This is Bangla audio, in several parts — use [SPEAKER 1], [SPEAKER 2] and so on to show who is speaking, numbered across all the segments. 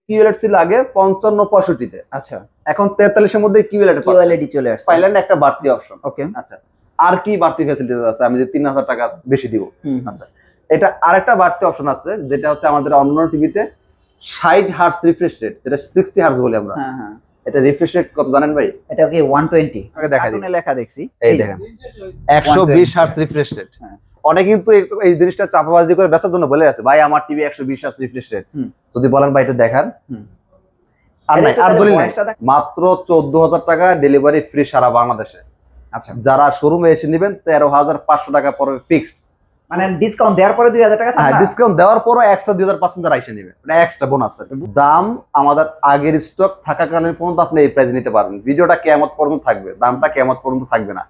[SPEAKER 1] কিউএলইডি ছিল আগে 55 তে।
[SPEAKER 2] আচ্ছা,
[SPEAKER 1] এখন 43 এর মধ্যে
[SPEAKER 2] কিউএলইডি চলে আসছে।
[SPEAKER 1] পাইলেন একটা বাড়তি অপশন।
[SPEAKER 2] ওকে,
[SPEAKER 1] আচ্ছা, আর কি বাড়তি ফ্যাসিলিটি আছে? আমি যে 3000 টাকা বেশি দিব। আচ্ছা, এটা আরেকটা বাড়তি অপশন আছে, যেটা হচ্ছে আমাদের অন্য টিভিতে 60 হার্টজ রিফ্রেশ রেট, যেটা 60 হার্টজ বলি আমরা।
[SPEAKER 2] হ্যাঁ হ্যাঁ,
[SPEAKER 1] এটা রিফ্রেশ রেট কত জানেন ভাই?
[SPEAKER 2] এটা কি 120?
[SPEAKER 1] আগে দেখাই দিই,
[SPEAKER 2] লেখা দেখছি,
[SPEAKER 1] এই দেখেন 120 হার্টজ রিফ্রেশ রেট। অনেকে কিন্তু এই জিনিসটা চাপাবাজি করে বেচার জন্য বলে আছে, ভাই আমার টিভি 120 হার্টজ রিফ্রেশ রেট। যদি বলেন ভাই এটা দেখান, আর নাই, আর দলিল নাই, মাত্র 14000 টাকা ডেলিভারি ফ্রি সারা বাংলাদেশে।
[SPEAKER 2] আচ্ছা,
[SPEAKER 1] যারা শোরুমে এসে নেবেন 13500 টাকা পড়বে ফিক্সড,
[SPEAKER 2] মানে ডিসকাউন্ট দেওয়ার পরে 2000 টাকা ছাড়।
[SPEAKER 1] হ্যাঁ, ডিসকাউন্ট দেওয়ার পরও এক্সট্রা 2000% যারা এসে নেবে, এটা এক্সট্রা বোনাস। দাম আমাদের আগের স্টক থাকাকালীন পর্যন্ত আপনি এই প্রাইস নিতে পারবেন। ভিডিওটা কিয়ামত পর্যন্ত থাকবে, দামটা কিয়ামত পর্যন্ত থাকবে না।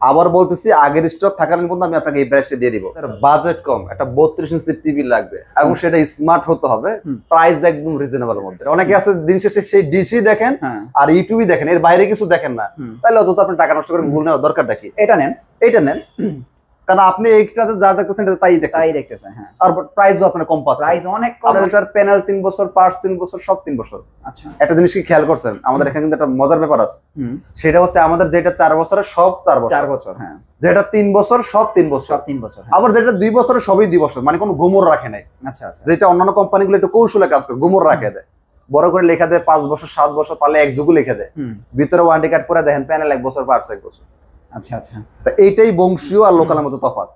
[SPEAKER 1] আবার বলতেছি, আগের স্টক থাকাকালীন পর্যন্ত আমি আপনাকে এই প্রাইসটা দিয়ে দিব। বাজেট কম, একটা 32 ইঞ্চি টিভি লাগবে এবং সেটা স্মার্ট হতে হবে, প্রাইস একদম রিজনেবল এর মধ্যে। অনেকে আছে দিন শেষে সেই ডিসি দেখেন আর ইউটিউবি দেখেন, এর বাইরে কিছু দেখেন না, তাহলে অযথা আপনি টাকা নষ্ট করে ভুল নেওয়ার দরকারটা কি? এটা নেন, এটা নেন, কারণ আপনি এইটাতে যা দেখতেছেন এটা তাই দেখতেছেন। হ্যাঁ, আর প্রাইসও আপনার কম পাচ্ছেন, প্রাইস অনেক কম। এটার প্যানেল 3 বছর, পার্টস 3 বছর, সব 3 বছর। আচ্ছা, একটা জিনিস কি খেয়াল করছেন, আমাদের এখানে কিন্তু একটা মজার ব্যাপার আছে, সেটা হচ্ছে আমাদের যেটা 4 বছরের সব 4 বছর, হ্যাঁ, যেটা 3 বছর সব 3 বছর, আবার যেটা 2 বছরের সবই 2 বছর, মানে কোনো গোমর রাখে নাই। আচ্ছা আচ্ছা, যেটা অন্যান্য কোম্পানিগুলো একটু কৌশলে কাজ করে, গোমর রাখে দেয়, বড় করে লেখা দেয় 5 বছর 7 বছর, পারলে এক যুগ লিখে দেয়, ভিতরে ওয়ারেন্টি কার্ড করে দেখেন প্যানেল 1 বছর, পার্টস 1 বছর। আচ্ছা আচ্ছা, এইটাই বংশীয় আর লোকালের মধ্যে তফাৎ।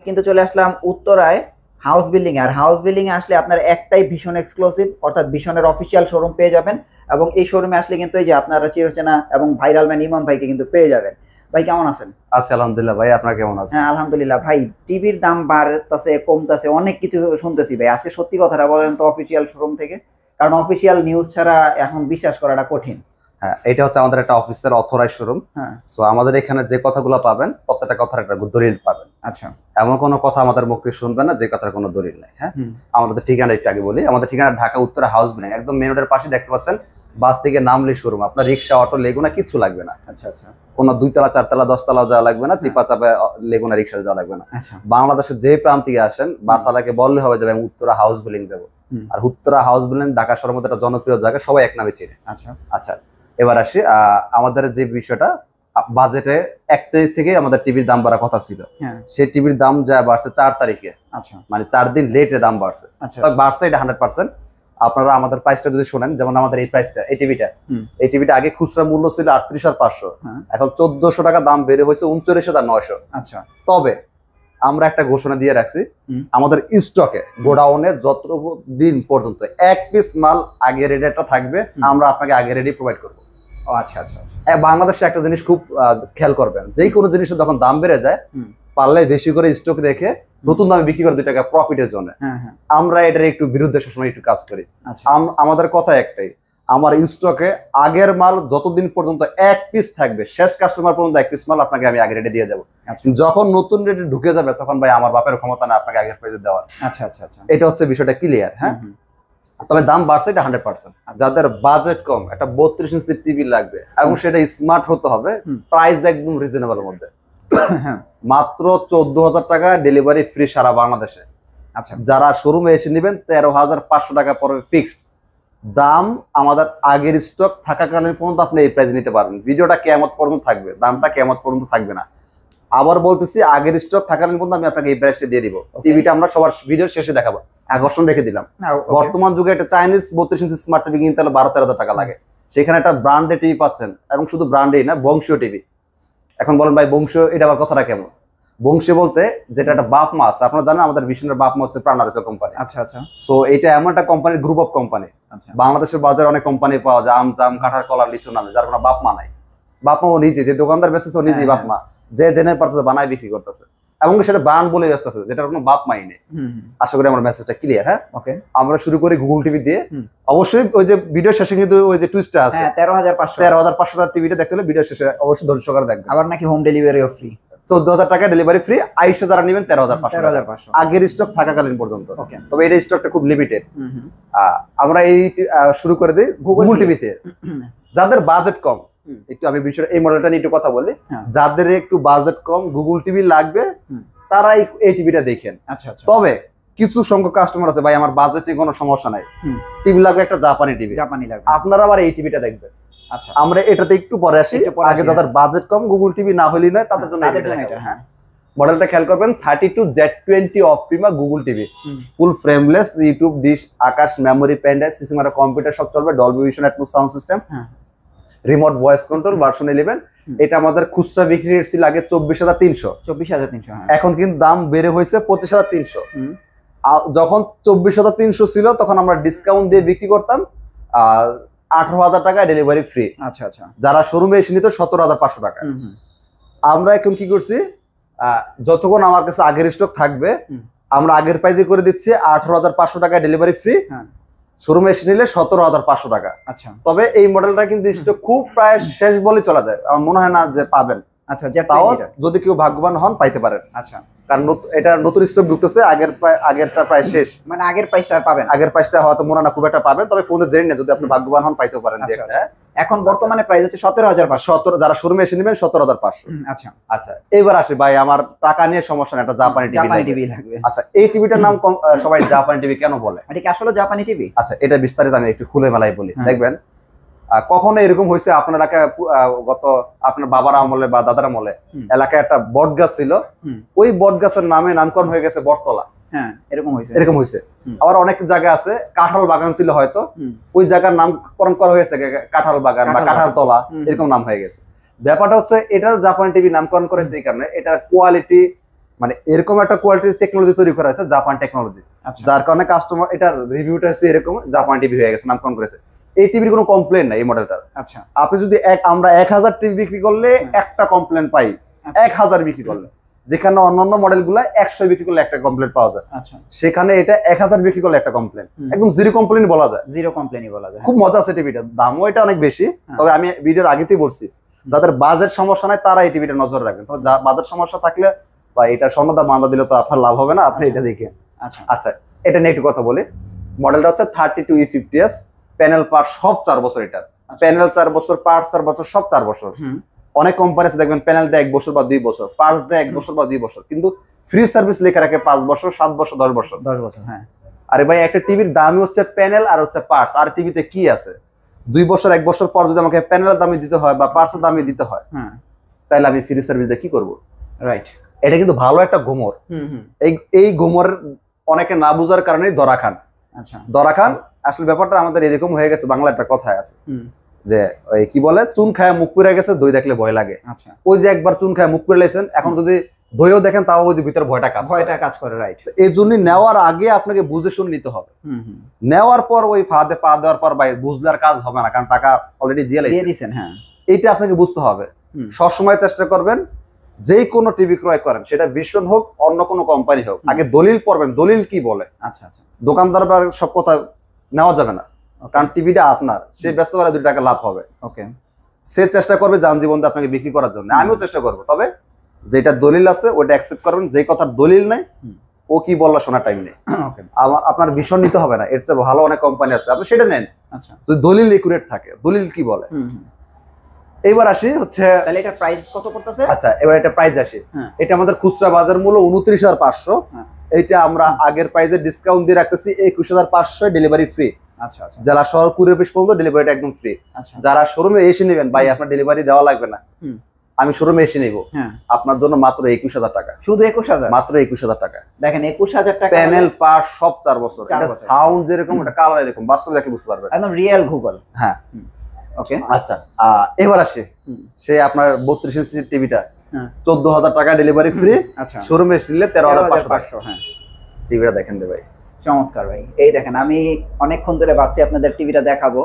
[SPEAKER 2] কিন্তু চলে আসলাম উত্তরায় হাউস বিল্ডিং এ। আর হাউস বিল্ডিং এ আসলে আপনার একটাই ভীষণ এক্সক্লুসিভ, অর্থাৎ ভীষণের অফিসিয়াল শোরুম পেয়ে যাবেন। এবং এই শোরুমে আসলে কিন্তু এই যে আপনারা চিরচেনা এবং ভাইরাল ম্যান ইমাম ভাইকে কিন্তু পেয়ে যাবেন। ভাই কেমন আছেন?
[SPEAKER 1] আচ্ছা, আলহামদুলিল্লাহ। ভাই আপনারা কেমন আছেন?
[SPEAKER 2] হ্যাঁ, আলহামদুলিল্লাহ। ভাই টিভির দাম বাড়তেছে কমতেছে, অনেক কিছু শুনতেছি ভাই, আজকে সত্যি কথাটা বলেন তো অফিসিয়াল শোরুম থেকে, কারণ অফিসিয়াল নিউজ ছাড়া এখন বিশ্বাস করাটা কঠিন।
[SPEAKER 1] হ্যাঁ, এটা হচ্ছে আমাদের একটা অফিসের অথরাইজ শোরুম। হ্যাঁ, সো আমাদের এখানে যে কথাগুলো পাবেন প্রত্যেকটা কথার একটা দলিল পাবেন। আচ্ছা, এমন কোনো কথা আমাদের মুখ থেকে শুনবেন না যে কথার কোনো দলিল নাই। হ্যাঁ, আমাদের ঠিকানা একটু আগে বলি। আমাদের ঠিকানা ঢাকা উত্তরা হাউস বিল্ডিং, একদম মেন রোডের পাশে দেখতে পাচ্ছেন, বাস থেকে নামলে শোরুম, আপনার রিক্সা অটো লেগুনা কিচ্ছু লাগবে না। আচ্ছা আচ্ছা, কোনো 2 তলা 4 তলা 10 তলাও যাওয়া লাগবে না, চিপা চাপে লেগুনা রিক্সা যাওয়া লাগবে না। বাংলাদেশের যে প্রান্ত থেকে আসেন বাসালাকে বললে হবে যে আমি উত্তরা হাউস বিল্ডিং যাবো। আর উত্তরা হাউস বিল্ডিং ঢাকা শহরের মধ্যে একটা জনপ্রিয় জায়গা, সবাই এক নামে চিনে। আচ্ছা আচ্ছা, এবার আসি আমাদের যে বিষয়টা, বাজেটে 1 তারিখ থেকে আমাদের টিভির দাম বাড়ার কথা ছিল, সেই টিভির দাম যা বাড়ছে 4 তারিখে। আচ্ছা, মানে 4 দিন লেটে দাম বাড়ছে। তবে বাড়ছে এটা 100%। আপনারা আমাদের প্রাইসটা যদি শোনেন, যেমন আমাদের এই প্রাইসটা, এই টিভিটা আগে খুচরা মূল্য ছিল 38,500, এখন 1400 টাকা দাম বেড়ে হয়েছে 39,900। আচ্ছা, তবে আমরা একটা ঘোষণা দিয়ে রাখছি, আমাদের স্টকে গোডাউনে যত দিন পর্যন্ত 1 পিস মাল আগে রেডিটা থাকবে, আমরা আপনাকে আগে রেডি প্রোভাইড করবো। আচ্ছা আচ্ছা, বাংলাদেশে একটা জিনিস খুব খেয়াল করবেন, যে কোনো জিনিসের যখন দাম বেড়ে যায়, পারলে বেশি করে স্টক রেখে নতুন দামে বিক্রি করে 2 টাকা প্রফিটের জন্য। আমরা এটার একটু বিরুদ্ধে সবসময় একটু কাজ করি। আমাদের কথা একটাই, আমার স্টকে আগের মাল যতদিন পর্যন্ত 1 পিস থাকবে, শেষ কাস্টমার পর্যন্ত 1 পিস মাল আপনাকে আমি আগে রেটে দিয়ে যাবো। যখন নতুন রেটে ঢুকে যাবে তখন ভাই আমার বাপের ক্ষমতা না আপনাকে আগের প্রাইসে দেওয়ার। আচ্ছা আচ্ছা আচ্ছা, এটা হচ্ছে বিষয়টা ক্লিয়ার। হ্যাঁ, তবে দাম বাড়ছে এটা 100%। যাদের বাজেট কম, একটা 32 ইঞ্চি টিভি লাগবে এবং সেটা স্মার্ট হতে হবে, প্রাইস একদম রিজনেবল এর মধ্যে, মাত্র 14000 টাকা ডেলিভারি ফ্রি সারা বাংলাদেশে। আচ্ছা, যারা শোরুমে এসে নেবেন 13500 টাকা পড়বে ফিক্সড। দাম আমাদের আগের স্টক থাকাকালীন পর্যন্ত আপনি এই প্রাইস নিতে পারবেন। ভিডিওটা কিয়ামত পর্যন্ত থাকবে, দামটা কিয়ামত পর্যন্ত থাকবে না। আবার বলতেছি, আগের স্টক থাকাকালীন পর্যন্ত আমি আপনাকে এই প্রাইসটা দিয়ে দিব। টিভিটা আমরা সবার ভিডিওর শেষে দেখাবো, আকর্ষণ রেখে দিলাম। বর্তমান যুগে একটা চাইনিজ 32 ইঞ্চি স্মার্ট টিভি কিনতে হলে 12-13 হাজার টাকা লাগে, সেখানে একটা ব্র্যান্ডেড টিভি পাচ্ছেন, এবং শুধু ব্র্যান্ডেই না, বংশীয় টিভি। এখন বলেন ভাই বংশীয়, এটা আবার কথাটা কেমন? বংশী বলতে যেটা একটা বাপ মা আছে, আপনারা জানেন আমাদের ভীষণের বাপ মা হচ্ছে প্রাণারিত কোম্পানি। আচ্ছা আচ্ছা, সো এটা এমন একটা কোম্পানির গ্রুপ অফ কোম্পানি। বাংলাদেশের বাজারে অনেক কোম্পানি পাওয়া যায়, আম জাম কাঁঠাল কলা লিচু নামে, যার কোনো বাপ মা নাই। বাপ মা ও নিজে, যে দোকানদার বেচতেছে ও নিজেই বাপ মা, যে জেনে পারতেছে বানায় বিক্রি করতেছে, এবং সেটা ব্র্যান্ড বলে বেচতেছে, যেটার কোনো বাপ মাই নেই। আশা করি আমার মেসেজটা ক্লিয়ার। হ্যাঁ, ওকে, আমরা শুরু করি গুগল টিভি দিয়ে। অবশ্যই ওই যে ভিডিও শেষে কিন্তু ওই যে টুইস্টটা আছে, 13500 টাকার টিভিটা দেখতে হলে ভিডিও শেষে অবশ্যই ধৈর্য সহকারে দেখবেন। আবার নাকি হোম ডেলিভারিও ফ্রি, 14000 টাকা ডেলিভারি ফ্রি। আইসা যারা নেবেন 13500 আগের স্টক থাকাকালীন পর্যন্ত। তবে এটা স্টকটা খুব লিমিটেড। আমরা এই শুরু করে দিই গুগল টিভিতে। যাদের বাজেট কম, একটু আমি বিষয়টা এই মডেলটা নিয়ে একটু কথা বলি, যাদের একটু বাজেট কম গুগল টিভি লাগবে তারা এই টিভিটা দেখেন। আচ্ছা, তবে কিছু সংখ্যক কাস্টমার আছে ভাই আমার বাজেটে কোনো সমস্যা নাই, টিভি লাগবে একটা জাপানি টিভি,
[SPEAKER 2] জাপানি লাগবে,
[SPEAKER 1] আপনারা আবার এই টিভিটা দেখবেন।
[SPEAKER 2] আচ্ছা
[SPEAKER 1] আমরা এটাতে একটু পরে আসি, আগে যাদের বাজেট কম গুগল টিভি না হলেই নয় তাদের জন্য এটা। হ্যাঁ মডেলটা খেয়াল করবেন 32Z20 Optima Google TV, full frameless, YouTube dish, Akash, memory, pen drive, CC camera computer সব চলবে, Dolby Vision Atmos sound system, remote voice control, version 11। এটা আমাদের খুচরা বিক্রি রেট ছিল আগে 24,300,
[SPEAKER 2] 24,300,
[SPEAKER 1] এখন কিন্তু দাম বেড়ে হয়েছে 25,300। যখন 24,300 ছিল তখন আমরা ডিসকাউন্ট দিয়ে বিক্রি করতাম 18,000 টাকা, ডেলিভারি ফ্রি।
[SPEAKER 2] আচ্ছা আচ্ছা,
[SPEAKER 1] যারা শোরুমে এসে নিত 17,500 টাকা। আমরা এখন কি করছি, যতক্ষণ আমার কাছে আগের স্টক থাকবে আমরা আগের প্রাইজে করে দিচ্ছি 18,500 টাকা, ডেলিভারি ফ্রি। শোরুমে এসে নিলে 17,500 টাকা।
[SPEAKER 2] আচ্ছা,
[SPEAKER 1] তবে এই মডেলটা কিন্তু স্টক খুব প্রায় শেষ বলে চলা যায়, আমার মনে হয় না যে পাবেন।
[SPEAKER 2] আচ্ছা,
[SPEAKER 1] তাও যদি কেউ ভাগ্যবান হন পাইতে পারেন।
[SPEAKER 2] আচ্ছা,
[SPEAKER 1] কারণ এটা নতুন স্টক ঢুকতেছে, আগেরটা প্রায় শেষ,
[SPEAKER 2] মানে আগের প্রাইসটা পাবেন,
[SPEAKER 1] আগের প্রাইসটা হয়তো মনে না খুব একটা পাবেন, তবে ফোনে জেনে না যদি আপনি ভাগ্যবান হন পাইতে পারেন।
[SPEAKER 2] এখন বর্তমানে প্রাইস হচ্ছে 17,500,
[SPEAKER 1] যারা শোরুমে এসে নেবেন 17,500।
[SPEAKER 2] আচ্ছা
[SPEAKER 1] আচ্ছা, এবার আসি ভাই আমার টাকা নিয়ে সমস্যা না, একটা জাপানি টিভি লাগবে। আচ্ছা, এই টিভিটার নাম সবাই জাপানি টিভি কেন বলে?
[SPEAKER 2] এটা কি আসলে জাপানি টিভি?
[SPEAKER 1] আচ্ছা, এটা বিস্তারিত আমি একটু খুলে মেলাই বলি। দেখবেন কখনো এরকম হয়েছে আপনার এলাকায়, গত আপনার বাবার আমলে বা দাদার আমলে এলাকায় একটা বট গাছ ছিল, ওই বট গাছের নামে নামকরণ হয়ে গেছে বটতলা।
[SPEAKER 2] হ্যাঁ, এরকম হয়েছে।
[SPEAKER 1] আবার অনেক জায়গা আছে কাঁঠাল বাগান ছিল, হয়তো ওই জায়গার নামকরণ করা হয়েছে কাঁঠাল বাগান বা কাঁঠাল তলা, এরকম নাম হয়ে গেছে। ব্যাপারটা হচ্ছে এটা জাপানি টিভি নামকরণ করেছে এই কারণে, এটা কোয়ালিটি মানে এরকম একটা কোয়ালিটি টেকনোলজি তৈরি করা হয়েছে, জাপান টেকনোলজি, যার কারণে কাস্টমার এটার রিভিউটা হচ্ছে এরকম জাপান টিভি হয়ে গেছে, নামকরণ করেছে। এই টিভির কোনো কমপ্লেন নাই এই মডেলটার।
[SPEAKER 2] আচ্ছা,
[SPEAKER 1] আপনি যদি আমরা 1000 টিভি বিক্রি করলে একটা কমপ্লেন পাই, 1000 বিক্রি করলে, যেখানে অন্যান্য মডেল গুলা 100 বিক্রি করলে একটা কমপ্লেন পাওয়া যায়, সেখানে এটা 1000 বিক্রি করলে একটা কমপ্লেন, একদম জিরো কমপ্লেন বলা যায়,
[SPEAKER 2] জিরো কমপ্লেনই বলা যায়।
[SPEAKER 1] খুব মজা আছে টিভিটা, দামও এটা অনেক বেশি। তবে আমি ভিডিওর আগেতেই বলছি যাদের বাজেট সমস্যা নাই তারা এই টিভিটা নজর রাখবেন, তবে বাজেট সমস্যা থাকলে বা এটা স্বর্ণদা বাঁধা দিলে তো আপনার লাভ হবে না, আপনি এটা দেখেন। আচ্ছা, এটা নিয়ে একটু কথা বলি। মডেলটা হচ্ছে 32E50s, প্যানেল পার্ট সব 4 বছর, এটা প্যানেল 4 বছর, পার্ট 4 বছর, সব 4 বছর। অনেক কোম্পানি আছে দেখবেন প্যানেল দেয় 1 বছর বা 2 বছর, পার্টস দেয় 1 বছর বা 2 বছর, কিন্তু ফ্রি সার্ভিস লেখা রাখে 5 বছর, 7 বছর, 10 বছর।
[SPEAKER 2] 10 বছর, হ্যাঁ।
[SPEAKER 1] আরে ভাই, একটা টিভির দামই হচ্ছে প্যানেল আর হচ্ছে পার্টস, আর টিভিতে কি আছে? 2 বছর 1 বছর পর যদি আমাকে প্যানেলের দামে দিতে হয় বা পার্টসের দামে দিতে হয়, তাহলে আমি ফ্রি সার্ভিস দিয়ে কি করবো?
[SPEAKER 2] রাইট,
[SPEAKER 1] এটা কিন্তু ভালো একটা ঘুমর। এই ঘুমর অনেকে না বুঝার কারণেই ধরা খান। আচ্ছা, ধরা খান। আসলে ব্যাপারটা আমাদের এরকম হয়ে গেছে, বাংলা একটা কথায় আছে যে ওই কি বলে, চুন খায় মুখ পুড়ে গেছে, দই দেখলে ভয় লাগে। আচ্ছা, ওই যে একবার চুন খায় মুখ পুড়ে লেছেন, এখন যদি দইও দেখেন তাও ওই যে ভিতরে ভয়টা কাজ করে। রাইট, এই জন্য নেওয়ার আগে আপনাকে বুঝে শুনে নিতে হবে। নেওয়ার পর ওই ফাঁদে পা দেওয়ার পর ভাই বুঝলে আর কাজ হবে না, কারণ টাকা অলরেডি দিয়ে দিয়েছেন। হ্যাঁ, এইটা আপনাকে বুঝতে হবে। সবসময় চেষ্টা করবেন যেই কোনো টিভি ক্রয় করেন, সেটা ভিশন হোক অন্য কোনো কোম্পানি হোক, আগে দলিল পড়বেন, দলিল কি বলে। আচ্ছা আচ্ছা, দোকানদার বা সব কথা নেওয়া যাবে না, কারণ টিভিটা আপনার, সে ব্যস্ত করে 2 টাকা লাভ হবে। ওকে, সে চেষ্টা করবে যান জীবন আপনাকে বিক্রি করার জন্য, আমিও চেষ্টা করবো, তবে যেটা দলিল আছে ওটা অ্যাকসেপ্ট করবেন, যেই কথার দলিল নাই ও কি বললো শোনার টাইম নেই। আপনার ভীষণ নিতে হবে না, এর চেয়ে ভালো অনেক কোম্পানি আছে, আপনি সেটা নেন। আচ্ছা, যদি দলিল একুরেট থাকে, দলিল কি বলে। এইবার আসি হচ্ছে,
[SPEAKER 2] তাহলে এটা প্রাইস কত পড়তেছে?
[SPEAKER 1] আচ্ছা, এবার এটা প্রাইস আসি। এটা আমাদের খুচরা বাজার মূল্য 29,500, এইটা আমরা আগের প্রাইসে ডিসকাউন্ট দিয়ে রাখতেছি 21,500, ডেলিভারি ফ্রি। আচ্ছা আচ্ছা, জেলা শহর কুরিয়ার অফিস পর্যন্ত ডেলিভারিটা একদম ফ্রি। যারা শোরুমে এসে নেবেন, ভাই আপনার ডেলিভারি দেওয়া লাগবে না, আমি শোরুমে এসে নেব, আপনার জন্য মাত্র 21,000 টাকা। শুধু 21,000? মাত্র 21,000 টাকা। দেখেন 21,000 টাকা, প্যানেল পার্ট সব 4 বছর, এটা সাউন্ড যেরকম, এটা কালার এরকম, বাস্তবে দেখলে বুঝতে পারবেন, একদম রিয়েল গুগল। হ্যাঁ, ওকে। আচ্ছা, এবার আসি সে আপনার 32 ইঞ্চি টিভিটা 14,000 টাকা, ডেলিভারি ফ্রি। আচ্ছা, শোরুমে এসে নিলে 13,500। হ্যাঁ, টিভিটা দেখেন রে ভাই,
[SPEAKER 2] চমৎকার ভাই। এই দেখেন, আমি অনেকক্ষণ ধরে ভাবছি আপনাদের টিভিটা দেখাবো।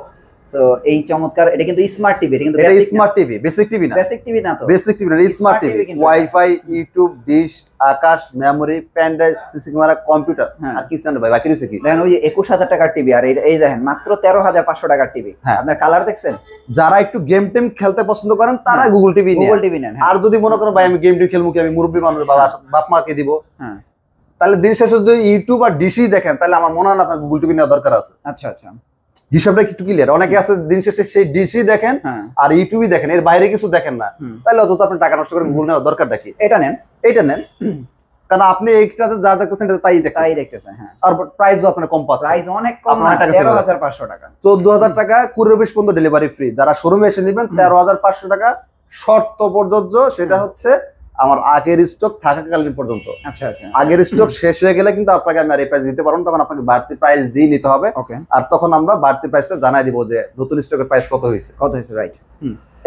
[SPEAKER 2] তো এই চমৎকার, এটা কিন্তু স্মার্ট টিভি, এটা কিন্তু
[SPEAKER 1] স্মার্ট টিভি, বেসিক টিভি না,
[SPEAKER 2] বেসিক টিভি না তো,
[SPEAKER 1] বেসিক টিভি না, smart TV. Wifi, YouTube, dish, Akash, memory, pen drive, CC camera, computer, আর কি জানেন ভাই বাকি রয়েছে কি? দেখেন ওই 21,000 টাকার টিভি, আর এই দেখেন মাত্র 13,500 টাকার টিভি। আপনার কালার দেখছেন? যারা একটু গেম টেম খেলতে পছন্দ করেন তারা গুগল টিভি নেন। আর যদি মনে করেন ভাই আমি গেম টিভি খেলবো কি, আমি মুরব্বী মানুষ, বাপ মাকে দিব, তাহলে দিন শেষে যদি ইউটিউব আর ডিশই দেখেন, তাহলে আমার মনে হয় না আপনার গুগল টিভি নেওয়া দরকার আছে। আচ্ছা আচ্ছা, হিসাবটা একটু ক্লিয়ার। অনেকে আছে দিন শেষে সেই ডিশই দেখেন আর ইউটিউবই দেখেন, এর বাইরে কিছু দেখেন না, তাহলে অযথা আপনি টাকা নষ্ট করে গুগল নেওয়ার দরকারটা কি? এটা নেন, কারণ আপনি এইটাতে যা দেখতেছেন এটা তাই দেখতেছেন।
[SPEAKER 2] হ্যাঁ,
[SPEAKER 1] আর প্রাইসও আপনার কম পাচ্ছেন,
[SPEAKER 2] প্রাইস অনেক কম, 13,500 টাকা,
[SPEAKER 1] 14,000 টাকা, 20 পর্যন্ত ডেলিভারি ফ্রি। যারা শোরুমে এসে নেবেন 13,500 টাকা শর্ত প্রযোজ্য, সেটা হচ্ছে আমার আগের স্টক থাকাকালীন পর্যন্ত।
[SPEAKER 2] আচ্ছা আচ্ছা,
[SPEAKER 1] আগের স্টক শেষ হয়ে গেলে কিন্তু আপনাকে আমি আর এই প্রাইস দিতে পারবো না, তখন আপনাকে বাড়তি প্রাইস দিয়ে নিতে হবে। আর তখন আমরা বাড়তি প্রাইসটা জানাই দিব যে নতুন স্টকের প্রাইস কত হয়েছে।
[SPEAKER 2] রাইট।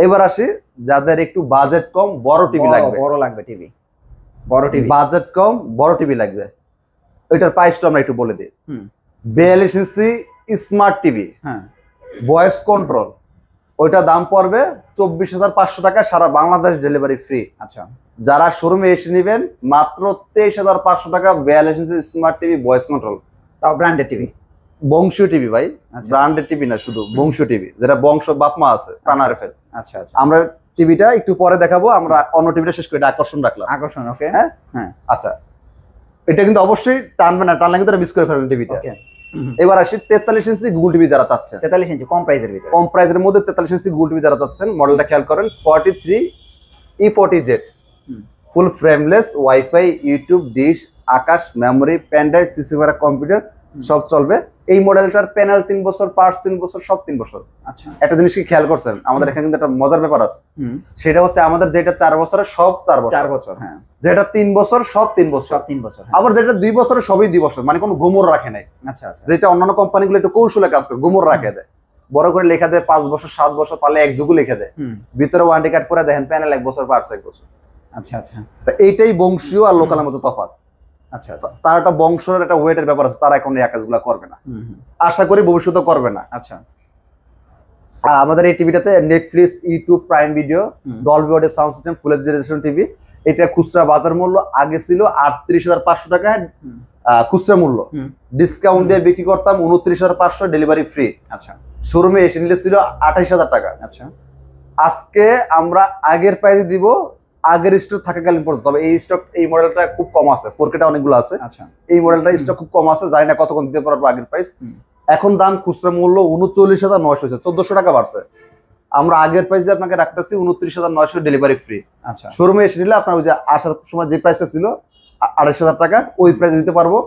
[SPEAKER 1] এবার আসি যাদের একটু বাজেট কম, বড় টিভি লাগবে,
[SPEAKER 2] টিভি, বড় টিভি,
[SPEAKER 1] বাজেট কম বড় টিভি লাগবে, ওইটার প্রাইসটা আমরা একটু বলে দিই। 42 inch smart TV, voice control, ওইটা দাম পড়বে 24,500 টাকা, সারা বাংলাদেশ ডেলিভারি ফ্রি।
[SPEAKER 2] আচ্ছা,
[SPEAKER 1] যারা শোরুমে এসে নেবেন মাত্র 23,500 টাকা, 42 inch smart TV, voice control,
[SPEAKER 2] তাও ব্র্যান্ডেড টিভি,
[SPEAKER 1] বংশীয় টিভি ভাই, ব্র্যান্ডেড টিভি না, শুধু বংশীয় টিভি, যেটা বংশ বাপমা আছে প্রাণার ফেল।
[SPEAKER 2] আচ্ছা আচ্ছা,
[SPEAKER 1] আমরা টিভিটা একটু পরে দেখাবো, আমরা অন্য টিভিটা শেষ করে এটা আকর্ষণ রাখলাম।
[SPEAKER 2] আকর্ষণ, ওকে,
[SPEAKER 1] হ্যাঁ আচ্ছা, এটা কিন্তু অবশ্যই টানবে না, টানলে কিন্তু মিস করে ফেলবেন টিভিটা। এবার আসি 43 ইঞ্চি গুগল টিভি যারা চাচ্ছেন,
[SPEAKER 2] 43 ইঞ্চি কম প্রাইসের ভিতরে,
[SPEAKER 1] কম প্রাইসের মধ্যে 43 ইঞ্চি গুগল টিভি যারা চাচ্ছেন, মডেলটা খেয়াল করেন 43E40Z, full frameless, wifi, YouTube, dish, Akash, memory, pen drive, CC camera, computer সব চলবে। এই মডেলটার প্যানেল 3 বছর, পার্টস 3 বছর, সব 3 বছর।
[SPEAKER 2] আচ্ছা,
[SPEAKER 1] একটা জিনিস কি খেয়াল করছেন, আমাদের এখানে কিন্তু একটা মজার ব্যাপার আছে, সেটা হচ্ছে আমাদের যেটা 4 বছরের সব 4 বছর, হ্যাঁ, যেটা 3 বছর সব 3 বছর,
[SPEAKER 2] সব 3 বছর,
[SPEAKER 1] আবার যেটা 2 বছরের সবই 2 বছর, মানে কোনো গোমর রাখে নাই।
[SPEAKER 2] আচ্ছা আচ্ছা,
[SPEAKER 1] যেটা অন্যান্য কোম্পানিগুলো একটু কৌশলে কাজ করে, গোমর রাখে দেয়, বড় করে লেখা দেয় 5 বছর, 7 বছর, পারলে 1 যুগ লিখে দেয়, ভিতরে ওয়ারেন্টি কার্ড করে দেখেন প্যানেল 1 বছর, পার্টস 1 বছর।
[SPEAKER 2] আচ্ছা আচ্ছা,
[SPEAKER 1] এইটাই বংশীয় আর লোকালের মতো তফাৎ।
[SPEAKER 2] আচ্ছা আচ্ছা,
[SPEAKER 1] তার একটা বংশের একটা ওয়েটের ব্যাপার আছে, তারা এখন এই কাজগুলো করবে না, আশা করি ভবিষ্যতে করবে না।
[SPEAKER 2] আচ্ছা,
[SPEAKER 1] আমাদের এই টিভিটাতে Netflix, YouTube, Prime Video, Dolby audio sound system, full HD resolution TV. এটা খুচরা বাজার মূল্য আগে ছিল 38,500 টাকা খুচরা মূল্য, ডিসকাউন্ট দিয়ে বিক্রি করতাম 29,500, ডেলিভারি ফ্রি।
[SPEAKER 2] আচ্ছা,
[SPEAKER 1] শোরুমে এসে নিলে ছিল 28,000 টাকা।
[SPEAKER 2] আচ্ছা,
[SPEAKER 1] আজকে আমরা আগের প্রাইসে দিব, আগের স্টক থাকাকালীন পর্যন্ত। তবে এই স্টক, এই মডেলটা খুব কম আছে, 4K টা অনেকগুলো আছে, এই মডেলটা স্টক খুব কম আছে, জানি না কতক্ষণ দিতে পারবো আগের প্রাইস। এখন দাম খুচরা মূল্য 39,900 হয়েছে, 1,400 টাকা বাড়ছে। আমরা আগের প্রাইসে আপনাকে রাখতেছি 29,900, ডেলিভারি ফ্রি।
[SPEAKER 2] আচ্ছা,
[SPEAKER 1] শোরুমে এসে নিলে আপনার ওই যে আসার সময় যে প্রাইসটা ছিল 28,000 টাকা, ওই প্রাইসে দিতে পারবো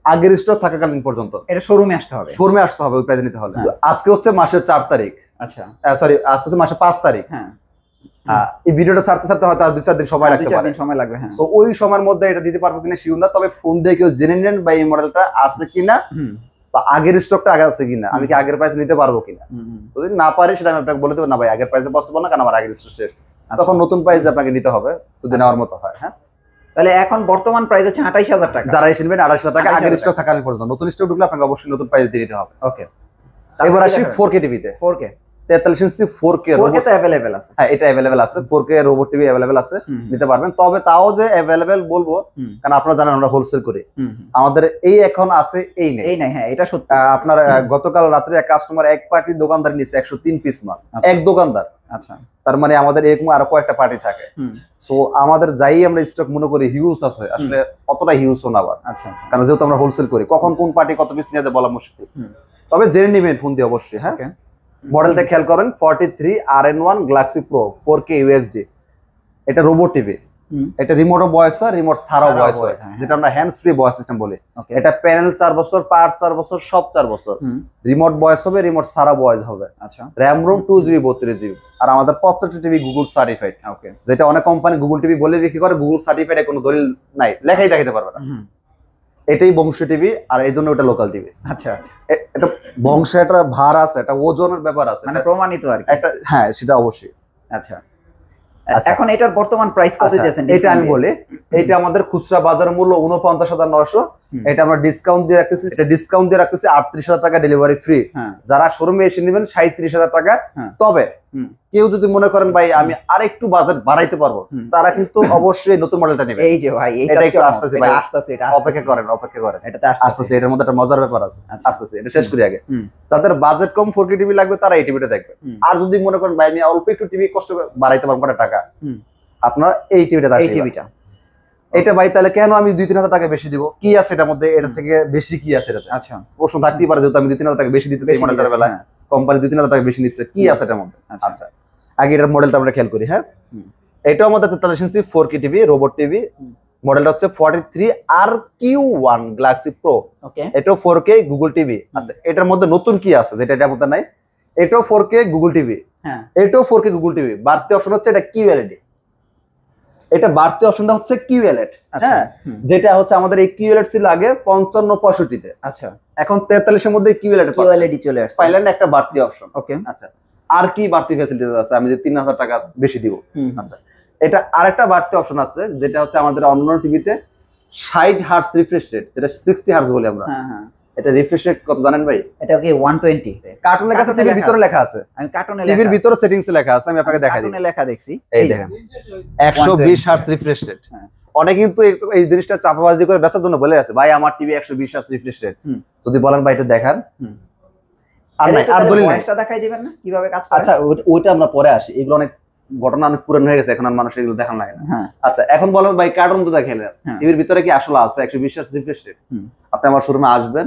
[SPEAKER 1] আগের স্টক থাকাকালীন পর্যন্ত।
[SPEAKER 2] এটা শোরুমে আসতে হবে,
[SPEAKER 1] শোরুমে আসতে হবে ওই প্রাইসে নিতে হলে। আজকে হচ্ছে মাসের 4 তারিখ,
[SPEAKER 2] আচ্ছা
[SPEAKER 1] সরি আজকে হচ্ছে মাসের 5 তারিখ।
[SPEAKER 2] হ্যাঁ,
[SPEAKER 1] এই ভিডিওটা ছাড়তে ছাড়তে হয়তো আর 2-4 দিন সময় লাগতে পারে,
[SPEAKER 2] সময় লাগবে। হ্যাঁ,
[SPEAKER 1] সো ওই সময়ের মধ্যে এটা দিতে পারবো কিনা শিওর না, তবে ফোন দিয়ে কেউ জেনে নেন বা এই মডেলটা আছে কিনা বা আগের স্টকটা আগে আছে কিনা, আমি কি আগের প্রাইস নিতে পারবো কিনা। যদি না পারি সেটা আমি আপনাকে বলে দেবো, না ভাই আগের প্রাইসে পসিবল না, কারণ আমার আগের স্টক শেষ, তখন নতুন প্রাইসে আপনাকে নিতে হবে যদি নেওয়ার মতো হয়। হ্যাঁ,
[SPEAKER 2] তাহলে এখন বর্তমান প্রাইস হচ্ছে 28,000 টাকা,
[SPEAKER 1] যারা এসে নেবেন 28,000 টাকা, আগের স্টক থাকাকালীন পর্যন্ত। নতুন স্টক ঢুকলে আপনাকে অবশ্যই নতুন প্রাইস দিয়ে দিতে হবে।
[SPEAKER 2] ওকে,
[SPEAKER 1] এবার আসি 4K টিভিতে।
[SPEAKER 2] 4K
[SPEAKER 1] 43 ইঞ্চি 4K
[SPEAKER 2] তো अवेलेबल আছে,
[SPEAKER 1] হ্যাঁ এটা अवेलेबल আছে, 4K রোবট টিভি अवेलेबल আছে, নিতে পারবেন। তবে তাও যে अवेलेबल বলবো, কারণ আপনারা জানেন আমরা হোলসেল করি, আমাদের এই এখন আছে এই নেই।
[SPEAKER 2] হ্যাঁ এটা সত্যি।
[SPEAKER 1] আপনার গতকাল রাতে এক কাস্টমার এক পার্টি দোকানদার নিছে 103 পিস মাল, এক দোকানদার।
[SPEAKER 2] আচ্ছা,
[SPEAKER 1] তার মানে আমাদের এরকম আরো কয়েকটা পার্টি থাকে। সো আমাদের যাই আমরা স্টক মনে করি হিউজ আছে, আসলে অতটা হিউজ না আবার।
[SPEAKER 2] আচ্ছা আচ্ছা,
[SPEAKER 1] কারণ যেহেতু আমরা হোলসেল করি, কখন কোন পার্টি কত পিস নিয়ে যায় বলা মুশকিল। তবে জেনে নেবেন ফোন দিয়ে অবশ্যই। হ্যাঁ, মডেলটা খেয়াল করেন 43 RN1 Galaxy Pro 4K UHD, এটা রোবট টিভি, এটা রিমোটও ভয়েস হয়, রিমোট ছাড়াও ভয়েস হয়, যেটা আমরা হ্যান্ডস ফ্রি ভয়েস সিস্টেম বলি। এটা প্যানেল 4 বছর, পার্টস 4 বছর, সব 4 বছর, রিমোট ভয়েস হবে, রিমোট ছাড়া ভয়েস হবে। আচ্ছা, RAM ROM 2GB 32GB। আর আমাদের প্রত্যেকটা টিভি গুগল সার্টিফাইড। ওকে, যেটা অনেক কোম্পানি গুগল টিভি বলে বিক্রি করে, গুগল সার্টিফাইড এর কোনো দলিল নাই, লেখাই দেখাতে পারবে না। এটাই বংশী টিভি, আর এই জন্য ওটা লোকাল টিভি।
[SPEAKER 2] আচ্ছা আচ্ছা,
[SPEAKER 1] এটা বংশে একটা ভার আছে, একটা ওজনের ব্যাপার আছে,
[SPEAKER 2] মানে প্রমাণিত আর কি
[SPEAKER 1] একটা। হ্যাঁ সেটা অবশ্যই।
[SPEAKER 2] আচ্ছা, এখন এটার বর্তমান প্রাইস কত দিয়েছেন?
[SPEAKER 1] এটা আমি বলি, এটা আমাদের খুচরা বাজার মূল্য 49,900, এটা আমরা ডিসকাউন্ট দিয়ে রাখতেছি, এটা ডিসকাউন্ট দিয়ে রাখতেছি 38,000 টাকা, ডেলিভারি ফ্রি। যারা শোরুমে এসে নেবেন 37,000 টাকা। তবে কেউ যদি মনে করেন ভাই আমি আরেকটু বাজেট বাড়াইতে পারবো, তারা কিন্তু অবশ্যই নতুন মডেলটা নেবে।
[SPEAKER 2] এই যে ভাই এটা একটু আসতেছে ভাই, আসতেছে, এটা
[SPEAKER 1] অপেক্ষা করেন,
[SPEAKER 2] এটাতে আসতেছে,
[SPEAKER 1] এটার মধ্যে একটা মজার ব্যাপার আছে, আসতেছে, এটা শেষ করি আগে। যাদের বাজেট কম 4K টিভি লাগবে তারা এই টিভিটা দেখবে। আর যদি মনে করেন ভাই আমি অল্প একটু টিভি কষ্ট করে বাড়াইতে পারবো কত টাকা, আপনারা এই টিভিটা দেখবেন। এই টিভিটা এটা ভাই তাহলে কেন আমি 2-3 হাজার টাকা বেশি দিব, কি আছে এটার মধ্যে, এটা থেকে বেশি কি আছে এটাতে? আচ্ছা, প্রশ্ন থাকতেই পারে, যেহেতু আমি 2-3 হাজার টাকা বেশি দিতেছি এই মডেলটার বেলা, কোম্পানি 2-3 হাজার টাকা বেশি নিচ্ছে, কি আছে এটার মধ্যে? আচ্ছা, আগে এটার মডেলটা আমরা খেয়াল করি। হ্যাঁ, এটাও আমাদের 43 ইঞ্চি 4K টিভি, রোবট টিভি, মডেলটা হচ্ছে 43RQ1 গ্যালাক্সি প্রো।
[SPEAKER 2] ওকে,
[SPEAKER 1] এটাও 4K গুগল টিভি। আচ্ছা, এটার মধ্যে নতুন কি আছে যেটা এটার মধ্যে নাই? এটাও 4K গুগল টিভি।
[SPEAKER 2] হ্যাঁ,
[SPEAKER 1] এটাও 4K গুগল টিভি। বাড়তি অপশন হচ্ছে এটা QLED। এটা বাড়তি অপশনটা হচ্ছে QLED। হ্যাঁ, যেটা হচ্ছে আমাদের এই QLED ছিল আগে 55-65 তে।
[SPEAKER 2] আচ্ছা,
[SPEAKER 1] এখন 43 এর মধ্যে QLED
[SPEAKER 2] চলে আসছে,
[SPEAKER 1] পাইলেন একটা বাড়তি অপশন।
[SPEAKER 2] ওকে,
[SPEAKER 1] আচ্ছা, আর কি বাড়তি ফ্যাসিলিটি আছে? আমি যে 3000 টাকা বেশি দিব। আচ্ছা, এটা আরেকটা বাড়তি অপশন আছে যেটা হচ্ছে আমাদের অন্য টিভিতে 60 হার্টজ রিফ্রেশ রেট, যেটা 60 হার্টজ বলি আমরা।
[SPEAKER 2] হ্যাঁ,
[SPEAKER 1] এটা রিফ্রেশ রেট কত জানেন ভাই?
[SPEAKER 2] এটা কি 120?
[SPEAKER 1] কার্টুন লেখা আছে, টিভির ভিতরে লেখা আছে।
[SPEAKER 2] আমি কার্টুনে
[SPEAKER 1] টিভির ভিতরে সেটিংসে লেখা আছে, আমি আপনাকে দেখাই দিই।
[SPEAKER 2] কার্টুনে লেখা দেখছি,
[SPEAKER 1] এই দেখেন 120 হার্টজ রিফ্রেশ রেট। অনেকে কিন্তু এই জিনিসটা চাপাবাজি করে বেচার জন্য বলে আছে, ভাই আমার টিভি 120 হার্টজ রিফ্রেশ রেট। যদি বলেন ভাই এটা দেখান, আর নাই, আর দলিল নাই।
[SPEAKER 2] ভয়েসটা দেখাই দিবেন না কিভাবে কাজ করে?
[SPEAKER 1] আচ্ছা, ওইটা আমরা পরে আসি। এগুলো অনেক ঘটনা অনেক পুরানো হয়ে গেছে, এখন আর মানুষ এগুলো দেখান লাগে না। আচ্ছা, এখন বলেন ভাই কার্টুন তো দেখেন, টিভির ভিতরে কি আসলে আছে 120 হার্টজ রিফ্রেশ রেট? আপনি আমার শোরুমে আসবেন,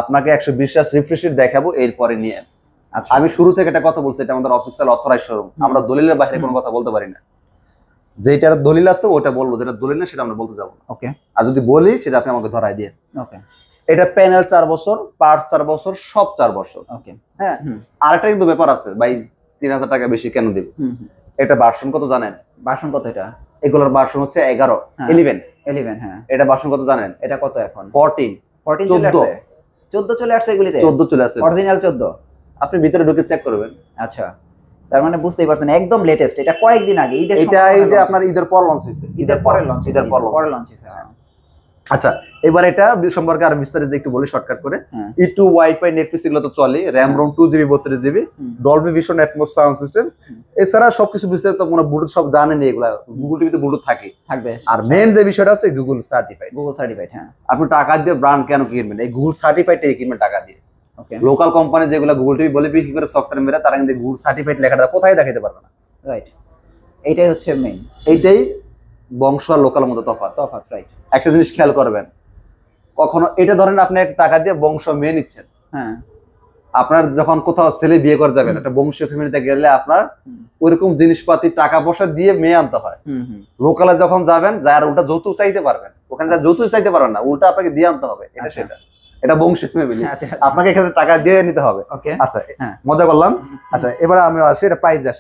[SPEAKER 1] আপনাকে 120 হার্টজ রিফ্রেশ রেট দেখাবো, এরপরে নিয়ে। আচ্ছা, আমি শুরু থেকে একটা কথা বলছি, এটা আমাদের অফিসিয়াল অথরাইজ শোরুম। আমরা দলিলের বাইরে কোনো কথা বলতে পারি না। যেটার দলিল আছে ওটা বলবো, যেটা দলিল না সেটা আমরা বলতে যাবো না। ওকে, আর যদি বলি সেটা আপনি আমাকে ধরাই দিয়ে। ওকে, এটা প্যানেল 4 বছর, পার্টস 4 বছর, সব 4 বছর। ওকে, হ্যাঁ। আরেকটা কিন্তু ব্যাপার আছে ভাই, 3000 টাকা বেশি কেন দিব? এটা ভার্সন কত জানেন?
[SPEAKER 2] ভার্সন কত এটা?
[SPEAKER 1] এগুলোর ভার্সন হচ্ছে 11।
[SPEAKER 2] হ্যাঁ।
[SPEAKER 1] এটা ভার্সন কত জানেন?
[SPEAKER 2] এটা কত এখন?
[SPEAKER 1] 14
[SPEAKER 2] চলে আসছে। 14 চলে আসছে এগুলিতে?
[SPEAKER 1] 14 চলে আসছে,
[SPEAKER 2] অরিজিনাল 14।
[SPEAKER 1] আপনি ভিতরে ঢুকে চেক করবেন।
[SPEAKER 2] আচ্ছা, তার মানে বুঝতেই পারছেন একদম লেটেস্ট। এটা কয়েকদিন আগে, ঈদের সময়।
[SPEAKER 1] এটা এই যে আপনার ঈদের পর লঞ্চ হইছে।
[SPEAKER 2] ঈদের পরে লঞ্চ হইছে।
[SPEAKER 1] আচ্ছা, এবার এটা সম্পর্কে আর বিস্তারিত একটু বলি শর্টকাট করে। E2 ওয়াইফাই নেটফ্লিক্স এগুলো তো চলে, RAM ROM 2GB 32GB, Dolby Vision Atmos sound system. এছাড়া সবকিছু বিস্তারিত মনে ব্লুটুথ সব জানেন, এগুলা গুগল টিভিতে ব্লুটুথ থাকবে। আর মেইন যে বিষয়টা হচ্ছে গুগল সার্টিফাইড। হ্যাঁ, আপনি টাকা দিয়ে ব্র্যান্ড কেন কিনবেন? এই গুগল সার্টিফাইডটাই কিনবেন টাকা দিয়ে। ওকে, লোকাল কোম্পানি যেগুলো গুগল টিভি বলে বিক্রি করে সফটওয়্যার মেরে, তারা কিন্তু গুগল সার্টিফাইড লেখাটা কোথায় দেখাতে পারবে না।
[SPEAKER 2] রাইট, এইটাই হচ্ছে মেইন।
[SPEAKER 1] এইটাই বংশ আর লোকাল মধ্যে তফাৎ। রাইট, একটা জিনিস খেয়াল করবেন, কখনো এটা ধরেন আপনি একটা টাকা দিয়ে বংশ মেয়ে নিচ্ছেন। হ্যাঁ, আপনার যখন কোথাও ছেলে বিয়ে করে যাবেন, একটা বংশীয় ফ্যামিলিতে গেলে আপনার ওইরকম জিনিসপাতি টাকা পয়সা দিয়ে মেয়ে আনতে হয়। লোকালে যখন যাবেন, যার উল্টা যৌতুক চাইতে পারবেন, ওখানে যা যৌতুক চাইতে পারবেন না, উল্টা আপনাকে দিয়ে আনতে হবে। এটা সেটা, এটা বংশীয় ফ্যামিলি, আপনাকে এখানে টাকা দিয়ে নিতে হবে। আচ্ছা, মজা করলাম। আচ্ছা, এবার আমরা আসি এটা প্রাইজে।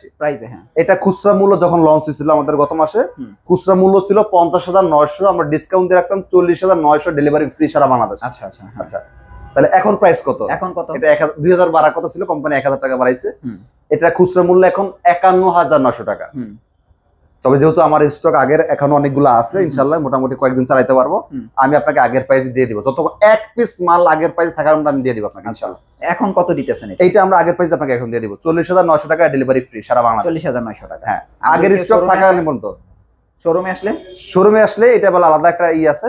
[SPEAKER 1] হ্যাঁ, এটা খুচরা মূল্য যখন লঞ্চ হয়েছিল আমাদের গত মাসে, খুচরা মূল্য ছিল 50,900, আমরা ডিসকাউন্ট দিয়ে রাখতাম 40,900, ডেলিভারি ফ্রি সারা বাংলাদেশ। আচ্ছা, তাহলে এখন প্রাইস কত? এটা 2012 কত ছিল? কোম্পানি 1000 টাকা বাড়াইছে। এটা খুচরা মূল্য এখন 51,900 টাকা। তবে যেহেতু আমার স্টক আগের এখনো অনেকগুলো আছে, ইনশাল্লাহ মোটামুটি কয়েকদিন চালাইতে পারবো। আমি আপনাকে আগের প্রাইস দিয়ে দিব, যত এক পিস মাল আগের প্রাইস থাকার মধ্যে আমি দিয়ে দিব আপনাকে ইনশাল্লাহ।
[SPEAKER 2] এখন কত দিতেছেন? এইটা আমরা আগের প্রাইস আপনাকে এখন দিয়ে দিব 40,900 টাকা, ডেলিভারি ফ্রি সারা বাংলাদেশ। 40,900 টাকা। হ্যাঁ, আগের স্টক থাকার পর্যন্ত। শোরুমে আসলে এটা বেলা আলাদা একটা আছে।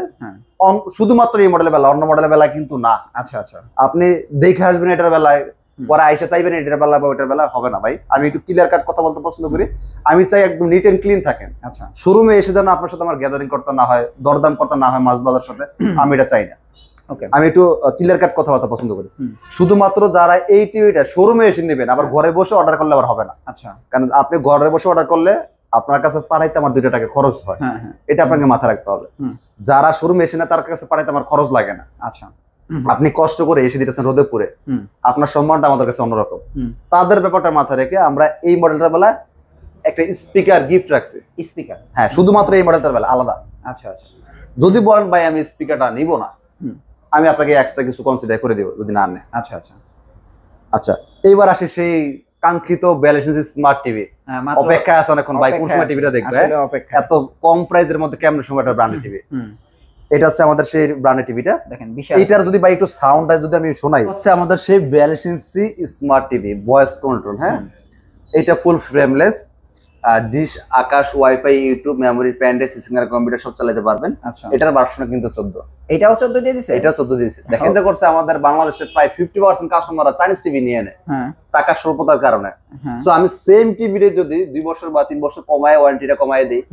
[SPEAKER 2] শুধুমাত্র এই মডেলের বেলা, অন্য মডেলের বেলা কিন্তু না। আচ্ছা, আপনি দেখে আসবেন এটার বেলায়, পরে আইসা চাইবেন এটার বেলা বা ওটার বেলা, হবে না ভাই। আমি একটু ক্লিয়ার কাট কথা বলতে পছন্দ করি। আমি চাই একদম নিট এন্ড ক্লিন থাকেন। আচ্ছা, শোরুমে এসে যেন আপনার সাথে আমার গ্যাদারিং করতে না হয়, দরদাম করতে না হয় মাছ বাজার সাথে, আমি এটা চাই না। আমি একটু ক্লিয়ার কাট কথাবার্তা পছন্দ করি। শুধুমাত্র যারা এই টিভিটা শোরুমে এসে নেবেন, আবার ঘরে বসে অর্ডার করলে আবার হবে না। আচ্ছা, কারণ আপনি ঘরে বসে অর্ডার করলে আপনার কাছে পাঠাইতে আমার 2 টাকা খরচ হয়। এটা আপনাকে মাথায় রাখতে হবে। যারা শোরুমে এসে না, তার কাছে পাঠাইতে আমার খরচ লাগে না। আচ্ছা, আপনি কষ্ট করে এসে দিতেছেন রোদে পুরে, আপনার সম্মানটা আমাদের কাছে অন্যরকম। তাদের ব্যাপারটা মাথায় রেখে আমরা এই মডেলটার বেলা একটা স্পিকার গিফট রাখছি। স্পিকার, হ্যাঁ, শুধুমাত্র এই মডেলটার বেলা আলাদা। আচ্ছা, যদি বলেন ভাই আমি স্পিকারটা নিব না, আমি আপনাকে এক্সট্রা কিছু কনসিডার করে দিব যদি না নেন। আচ্ছা, এইবার আসে সেই কাঙ্ক্ষিত 42 ইঞ্চি স্মার্ট টিভি। অপেক্ষা আছে অনেকক্ষণ ভাই, কোন সময় টিভিটা দেখবে? এত কম প্রাইসের মধ্যে কেমন সময় একটা ব্র্যান্ডেড টিভি। এটা হচ্ছে আমাদের সেই ব্র্যান্ডেড টিভিটা। দেখেন, এটার যদি ভাই একটু সাউন্ডটা যদি আমি শোনাই, হচ্ছে আমাদের সেই 42 inch smart TV, voice control. হ্যাঁ, এটা full frameless, dish, Akash, wifi, YouTube, memory, প্যান্ডে, সিঙ্গার কম্পিউটার সব চালাতে পারবেন। এটার ভার্সন কিন্তু 14। এটাও 14 দিয়ে দিয়েছে? এটাও 14 দিয়েছে। দেখেন তো করছে আমাদের বাংলাদেশের প্রায় 50% কাস্টমাররা চাইনিজ টিভি নিয়ে নেয় টাকা স্বল্পতার কারণে। সো আমি সেম টিভিতে যদি 2 বছর বা 3 বছর কমায় ওয়ারেন্টিটা কমায় দিই,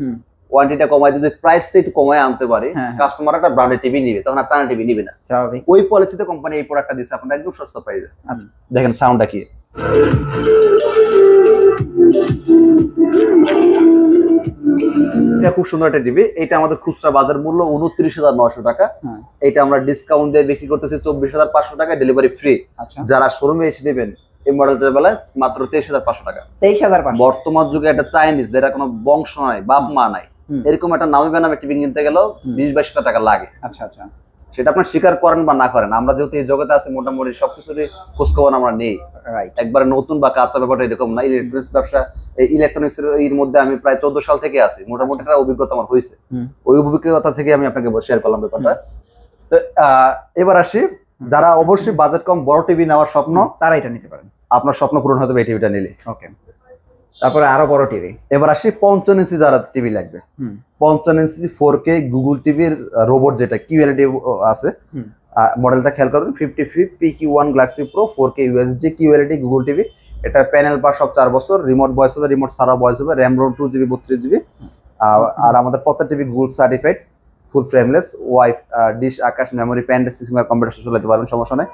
[SPEAKER 2] যদি প্রাইসটা একটু কমায় আনতে পারি, কাস্টমার একটা ব্র্যান্ডেড টিভি নিবে, তখন আর চায়না টিভি নিবে না। ওই পলিসিতে কোম্পানি এই প্রোডাক্টটা দিচ্ছে আপনাদের একদম সস্তা প্রাইসে। দেখেন সাউন্ডটা কি।
[SPEAKER 1] এটা খুব সুন্দর একটা টিভি। এটা আমাদের খুচরা বাজার মূল্য 29,900 টাকা। এটা আমরা ডিসকাউন্ট দিয়ে বিক্রি করতেছি 24,500 টাকা, ডেলিভারি ফ্রি। যারা শোরুমে এসে দিবেন এই মডেলটার বেলায় মাত্র 23,500 টাকা।
[SPEAKER 2] 23,500।
[SPEAKER 1] বর্তমান যুগে একটা চাইনিজ যেটা কোনো বংশ নাই, বাপ মা নাই, এরকম একটা নামি বেনামে টিভি কিনতে গেলেও 20-22 টাকা লাগে।
[SPEAKER 2] আচ্ছা আচ্ছা,
[SPEAKER 1] সেটা আপনার স্বীকার করেন বা না করেন, আমরা যেহেতু এই জগতে আছি মোটামুটি সবকিছুরই খোঁজখবর আমরা নেই। একবারে নতুন বা কাঁচা ব্যাপারটা এরকম না। ইলেকট্রনিক্স ব্যবসা, এই ইলেকট্রনিক্স এর মধ্যে আমি প্রায় 14 সাল থেকে আছি, মোটামুটি একটা অভিজ্ঞতা আমার হয়েছে। ওই অভিজ্ঞতা থেকে আমি আপনাকে শেয়ার করলাম ব্যাপারটা। তো এবার আসি, যারা অবশ্যই বাজেট কম বড় টিভি নেওয়ার স্বপ্ন,
[SPEAKER 2] তারা এটা নিতে পারেন।
[SPEAKER 1] আপনার স্বপ্ন পূরণ হতে হবে এই টিভিটা নিলে।
[SPEAKER 2] ওকে, তারপরে আরো বড় টিভি।
[SPEAKER 1] এবার আসি 55 ইঞ্চি যারা টিভি লাগবে। 55 ইঞ্চি 4K গুগল টিভির রোবট যেটা কিউএলইডি আছে, মডেলটা খেয়াল করবেন, 55 PQ1 Galaxy Pro 4K UHD QLED Google TV. এটা প্যানেল পাস সব 4 বছর, রিমোট ভয়েস হবে, রিমোট ছাড়া ভয়েস হবে, র্যাম রোম 2GB 32GB। আর আমাদের প্রত্যেক TV Google certified, full frameless, wifi dish, Akash, memory, প্যান্ড সিস্টেম, কম্পিউটার চালাতে পারবেন, সমস্যা নেই।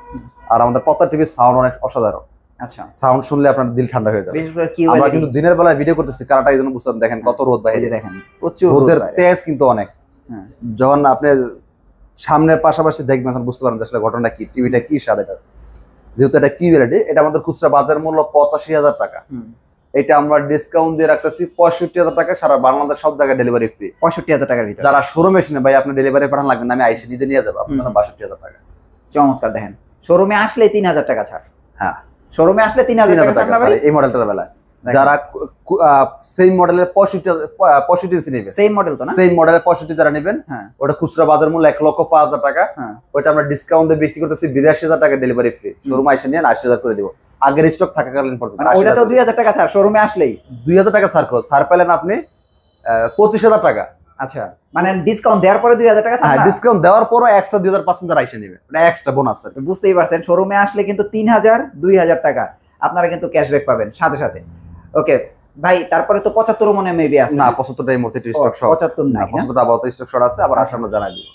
[SPEAKER 1] আর আমাদের প্রত্যেক টিভির সাউন্ড অনেক অসাধারণ।
[SPEAKER 2] আচ্ছা,
[SPEAKER 1] সাউন্ড শুনলে আপনার দিল ঠান্ডা হয়ে যাবে। আমরা কিন্তু দিনের বেলায় ভিডিও করতেছি, কালারটা এই জন্য বুঝতে দেখেন কত রোদ বাইরে,
[SPEAKER 2] দেখেন প্রচুর
[SPEAKER 1] রোদের তেজ কিন্তু অনেক। যখন আপনি সামনের পাশাপাশি দেখবেন তখন বুঝতে পারেন আসলে ঘটনাটা কি, টিভিটা কি স্বাদ। এটা যেহেতু এটা কিউএলইডি, এটা আমাদের খুচরা বাজার মূল্য 85,000 টাকা। এটা আমরা ডিসকাউন্ট দিয়ে রাখতেছি 65,000 টাকা, সারা বাংলাদেশ সব জায়গায় ডেলিভারি ফ্রি।
[SPEAKER 2] 65,000 টাকার ভিতরে। যারা
[SPEAKER 1] শোরুমে এসে ভাই আপনি ডেলিভারি পাঠান লাগবে না, আমি আইসে নিজে নিয়ে যাবো, আপনার 62,000 টাকা।
[SPEAKER 2] চমৎকার। দেখেন শোরুমে আসলে 3,000 টাকা ছাড়।
[SPEAKER 1] হ্যাঁ,
[SPEAKER 2] শোরুমে আসলে 3,000 টাকা ছাড়
[SPEAKER 1] এই মডেলটার বেলা। যারা সেম মডেলের 65 ইঞ্চি নেবে,
[SPEAKER 2] সেম মডেল তো না,
[SPEAKER 1] সেম মডেলের 65 যারা নেবেন, ওটা খুচরা বাজার মূল্য 1,05,000 টাকা। ওটা আমরা ডিসকাউন্ট দিয়ে বিক্রি করতেছি 82,000 টাকা, ডেলিভারি ফ্রি। শোরুমে এসে নিয়ে 80,000 করে দিব, আগের স্টক থাকাকালীন পর্যন্ত।
[SPEAKER 2] ওটা তো 2,000 টাকা ছাড়, শোরুমে আসলেই
[SPEAKER 1] 2,000 টাকা ছাড় পেলেন আপনি 25,000 টাকা।
[SPEAKER 2] আচ্ছা, মানে ডিসকাউন্ট দেওয়ার পরে 2,000 টাকা ছাড়।
[SPEAKER 1] হ্যাঁ, ডিসকাউন্ট দেওয়ার পরও এক্সট্রা 2,000 পার্সেন্ট যারা এসে নেবে, এটা এক্সট্রা বোনাস।
[SPEAKER 2] বুঝতেই পারছেন, শোরুমে আসলে কিন্তু 3,000 2,000 টাকা আপনারা কিন্তু ক্যাশব্যাক পাবেন সাথে সাথে। ওকে ভাই, তারপরে তো 75 মনে মেবি আছে
[SPEAKER 1] না? 75টাই মূর্তি স্টক শর্ট,
[SPEAKER 2] 75 না,
[SPEAKER 1] 75টা আপাতত স্টক শর্ট আছে, আবার আসলে আমরা জানাই দিব।